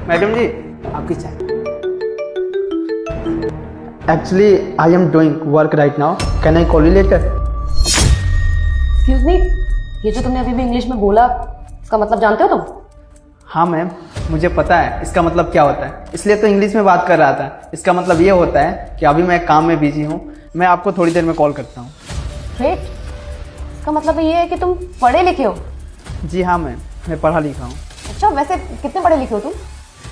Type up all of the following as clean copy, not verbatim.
Madam जी, आपकी चाय। Actually I am doing work right now, can I call you later? Excuse me, ये जो तुमने अभी भी इंग्लिश में बोला इसका मतलब जानते हो तुम? हाँ मैम, मुझे पता है इसका मतलब क्या होता है, इसलिए तो इंग्लिश में बात कर रहा था। इसका मतलब ये होता है कि अभी मैं काम में बिजी हूँ, मैं आपको थोड़ी देर में कॉल करता हूँ। ग्रेट, इसका मतलब ये है कि तुम पढ़े लिखे हो? जी हाँ मैम, मैं पढ़ा लिखा हूँ। अच्छा, वैसे कितने पढ़े लिखे हो तुम?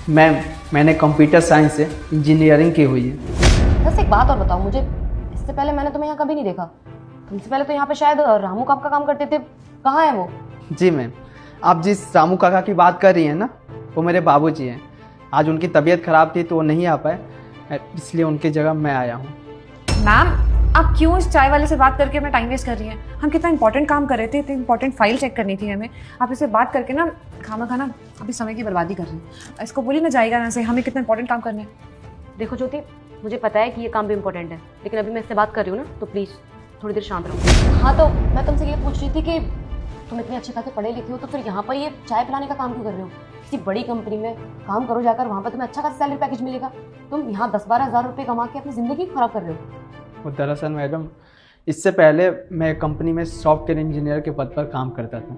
मैम, मैंने कंप्यूटर साइंस से इंजीनियरिंग की हुई है। वैसे एक बात और बताओ मुझे, इससे पहले मैंने तुम्हें यहाँ कभी नहीं देखा। तुमसे पहले तो यहाँ पे शायद रामू काका काम करते थे, कहाँ है वो? जी मैम, आप जिस रामू काका की बात कर रही हैं ना, वो मेरे बाबूजी हैं। आज उनकी तबीयत खराब थी तो वो नहीं आ पाए, इसलिए उनकी जगह मैं आया हूँ। मैम, आप क्यों इस चाय वाले से बात करके अपना टाइम वेस्ट कर रही हैं? हम कितना इंपॉर्टेंट काम कर रहे थे, इतनी इंपॉर्टेंट फाइल चेक करनी थी हमें। आप इससे बात करके ना खाना अभी समय की बर्बादी कर रही हैं। इसको बोली ना जाएगा ना से, हमें कितना इंपॉर्टेंट काम करना है। देखो ज्योति, मुझे पता है कि ये काम भी इम्पोर्टेंट है, लेकिन अभी मैं इससे बात कर रही हूँ ना, तो प्लीज़ थोड़ी देर शांत रहो। हाँ, तो मैं तुमसे ये पूछ रही थी कि तुम इतने अच्छे खासे पढ़े लिखे हो, तो फिर यहाँ पर ये चाय पिलाने का काम क्यों कर रहे हो? किसी बड़ी कंपनी में काम करो जाकर, वहाँ पर तुम्हें अच्छा खासा सैलरी पैकेज मिलेगा। तुम यहाँ 10-12 हज़ार रुपये कमा के अपनी ज़िंदगी खराब कर रहे हो। वो दरअसल मैडम, इससे पहले मैं कंपनी में सॉफ्टवेयर इंजीनियर के पद पर काम करता था।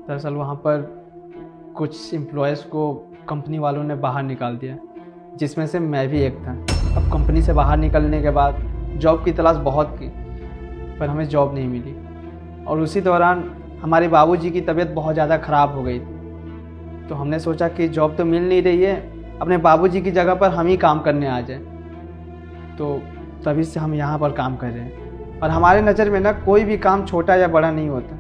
दरअसल वहाँ पर कुछ एम्प्लॉयज़ को कंपनी वालों ने बाहर निकाल दिया, जिसमें से मैं भी एक था। अब कंपनी से बाहर निकलने के बाद जॉब की तलाश बहुत की, पर हमें जॉब नहीं मिली। और उसी दौरान हमारे बाबूजी की तबीयत बहुत ज़्यादा ख़राब हो गई थी, तो हमने सोचा कि जॉब तो मिल नहीं रही है, अपने बाबूजी की जगह पर हम ही काम करने आ जाए। तो तभी से हम यहाँ पर काम कर रहे हैं। और हमारे नज़र में ना कोई भी काम छोटा या बड़ा नहीं होता।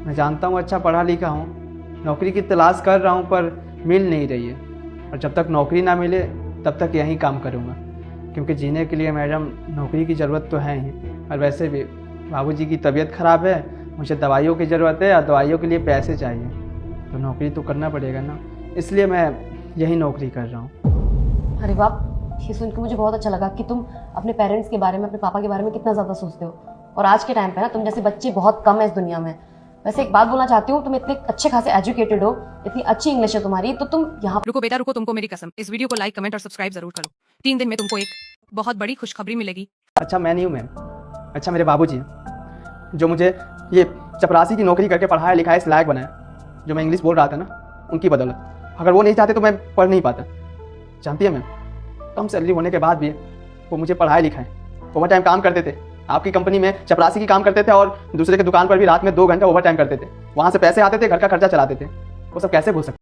मैं जानता हूँ अच्छा पढ़ा लिखा हूँ, नौकरी की तलाश कर रहा हूँ, पर मिल नहीं रही है। और जब तक नौकरी ना मिले तब तक यहीं काम करूँगा, क्योंकि जीने के लिए मैडम नौकरी की ज़रूरत तो है ही। और वैसे भी बाबूजी की तबीयत ख़राब है, मुझे दवाइयों की ज़रूरत है, और दवाइयों के लिए पैसे चाहिए, तो नौकरी तो करना पड़ेगा ना, इसलिए मैं यही नौकरी कर रहा हूँ। अरे वाह, ये सुन के मुझे बहुत अच्छा लगा कि तुम अपने पेरेंट्स के बारे में, अपने पापा के बारे में कितना ज़्यादा सोचते हो। और आज के टाइम पे ना तुम जैसे बच्चे बहुत कम है इस दुनिया में। वैसे एक बात बोलना चाहती हूँ, तुम इतने अच्छे खासे एजुकेटेड हो, इतनी अच्छी इंग्लिश है तुम्हारी, तो तुम यहाँ रुको बेटा रुको, तुमको मेरी कसम, इस वीडियो को लाइक, कमेंट और सब्सक्राइब जरूर करो। 3 दिन में तुमको एक बहुत बड़ी खुशखबरी मिलेगी। अच्छा मैं नहीं हूँ मैम, अच्छा मेरे बाबूजी हैं, जो मुझे ये चपरासी की नौकरी करके पढ़ाया लिखाया इस लायक बनाया। जो मैं इंग्लिश बोल रहा था ना, उनकी बदौलत। अगर वो नहीं चाहते तो मैं पढ़ नहीं पाता। जानती है मैम, कम सैलरी होने के बाद भी वो मुझे पढ़ाए लिखाए, ओवर टाइम काम करते थे। आपकी कंपनी में चपरासी की काम करते थे, और दूसरे की दुकान पर भी रात में 2 घंटा ओवर टाइम करते थे। वहाँ से पैसे आते थे, घर का खर्चा चलाते थे। वो सब कैसे भूल सकते?